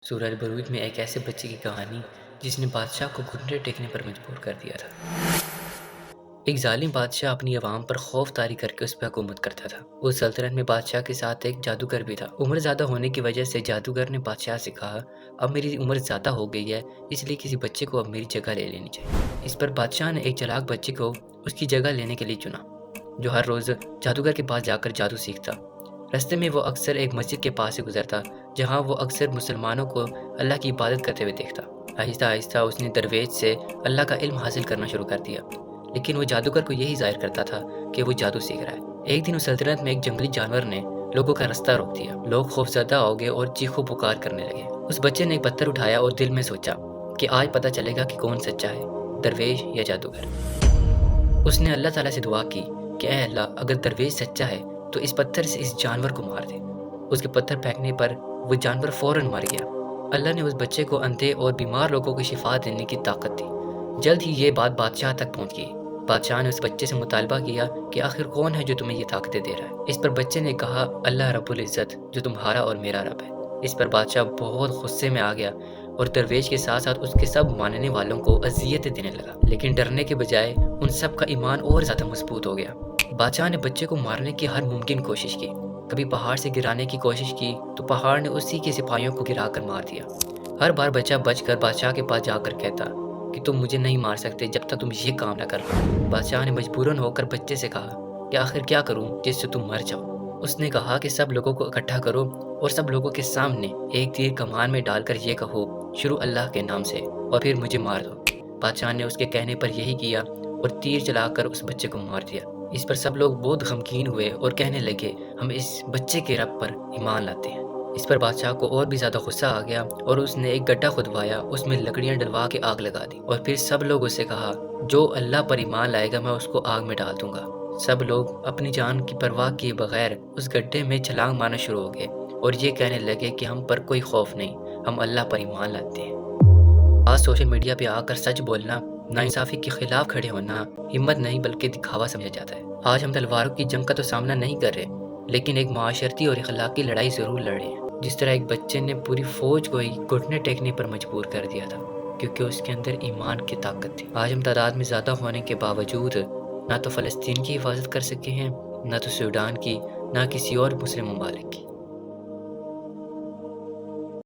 سورہ البروج میں ایک ایسے بچے کی کہانی جس نے بادشاہ کو گھٹنے ٹیکنے پر مجبور کر دیا تھا۔ ایک ظالم بادشاہ اپنی عوام پر خوف طاری کر کے اس پہ حکومت کرتا تھا۔ اس سلطنت میں بادشاہ کے ساتھ ایک جادوگر بھی تھا۔ عمر زیادہ ہونے کی وجہ سے جادوگر نے بادشاہ سے کہا، اب میری عمر زیادہ ہو گئی ہے، اس لیے کسی بچے کو اب میری جگہ لے لینی چاہیے۔ اس پر بادشاہ نے ایک چالاک بچے کو اس کی جگہ لینے کے لیے چنا، جو ہر روز جادوگر کے پاس جا کر جادو سیکھتا۔ راستے میں وہ اکثر ایک مسجد کے پاس سے گزرتا جہاں وہ اکثر مسلمانوں کو اللہ کی عبادت کرتے ہوئے دیکھتا۔ آہستہ آہستہ اس نے درویش سے اللہ کا علم حاصل کرنا شروع کر دیا، لیکن وہ جادوگر کو یہی ظاہر کرتا تھا کہ وہ جادو سیکھ رہا ہے۔ ایک دن اس سلطنت میں ایک جنگلی جانور نے لوگوں کا راستہ روک دیا۔ لوگ خوفزدہ ہو گئے اور چیخو پکار کرنے لگے۔ اس بچے نے ایک پتھر اٹھایا اور دل میں سوچا کہ آج پتہ چلے گا کہ کون سچا ہے، درویش یا جادوگر۔ اس نے اللہ تعالیٰ سے دعا کی کہ اے اللہ، اگر درویش سچا ہے تو اس پتھر سے اس جانور کو مار دے۔ اس کے پتھر پھینکنے پر وہ جانور فوراً مر گیا۔ اللہ نے اس بچے کو اندھے اور بیمار لوگوں کو شفا دینے کی طاقت دی۔ جلد ہی یہ بات بادشاہ تک پہنچ گئی۔ بادشاہ نے اس بچے سے مطالبہ کیا کہ آخر کون ہے جو تمہیں یہ طاقتیں دے رہا ہے؟ اس پر بچے نے کہا، اللہ رب العزت جو تمہارا اور میرا رب ہے۔ اس پر بادشاہ بہت غصے میں آ گیا اور درویش کے ساتھ ساتھ اس کے سب ماننے والوں کو اذیتیں دینے لگا، لیکن ڈرنے کے بجائے ان سب کا ایمان اور زیادہ مضبوط ہو گیا۔ بادشاہ نے بچے کو مارنے کی ہر ممکن کوشش کی۔ کبھی پہاڑ سے گرانے کی کوشش کی تو پہاڑ نے اسی کے سپاہیوں کو گرا کر مار دیا۔ ہر بار بچہ بچ کر بادشاہ کے پاس جا کر کہتا کہ تم مجھے نہیں مار سکتے جب تک تم یہ کام نہ کر لو۔ بادشاہ نے مجبوراً ہو کر بچے سے کہا کہ آخر کیا کروں جس سے تم مر جاؤ؟ اس نے کہا کہ سب لوگوں کو اکٹھا کرو اور سب لوگوں کے سامنے ایک تیر کمان میں ڈال کر یہ کہو، شروع اللہ کے نام سے، اور پھر مجھے مار دو۔ بادشاہ نے اس کے کہنے پر یہی کیا اور تیر چلا کر اس بچے کو مار دیا۔ اس پر سب لوگ بہت غمگین ہوئے اور کہنے لگے، ہم اس بچے کے رب پر ایمان لاتے ہیں۔ اس پر بادشاہ کو اور بھی زیادہ غصہ آ گیا اور اس نے ایک گڈھا کھدوایا، اس میں لکڑیاں ڈلوا کے آگ لگا دی، اور پھر سب لوگ اسے کہا، جو اللہ پر ایمان لائے گا میں اس کو آگ میں ڈال دوں گا۔ سب لوگ اپنی جان کی پرواہ کیے بغیر اس گڈھے میں چھلانگ مارنا شروع ہو گئے اور یہ کہنے لگے کہ ہم پر کوئی خوف نہیں، ہم اللہ پر ایمان لاتے ہیں۔ آج سوشل میڈیا پہ آ کر سچ بولنا، ناانصافی کے خلاف کھڑے ہونا ہمت نہیں بلکہ دکھاوا سمجھا جاتا ہے۔ آج ہم تلواروں کی جنگ کا تو سامنا نہیں کر رہے، لیکن ایک معاشرتی اور اخلاقی لڑائی ضرور لڑ رہے ہیں۔ جس طرح ایک بچے نے پوری فوج کو ہی گھٹنے ٹیکنے پر مجبور کر دیا تھا کیونکہ اس کے اندر ایمان کی طاقت تھی۔ آج ہم تعداد میں زیادہ ہونے کے باوجود نہ تو فلسطین کی حفاظت کر سکے ہیں، نہ تو سوڈان کی، نہ کسی اور مسلم ممالک کی۔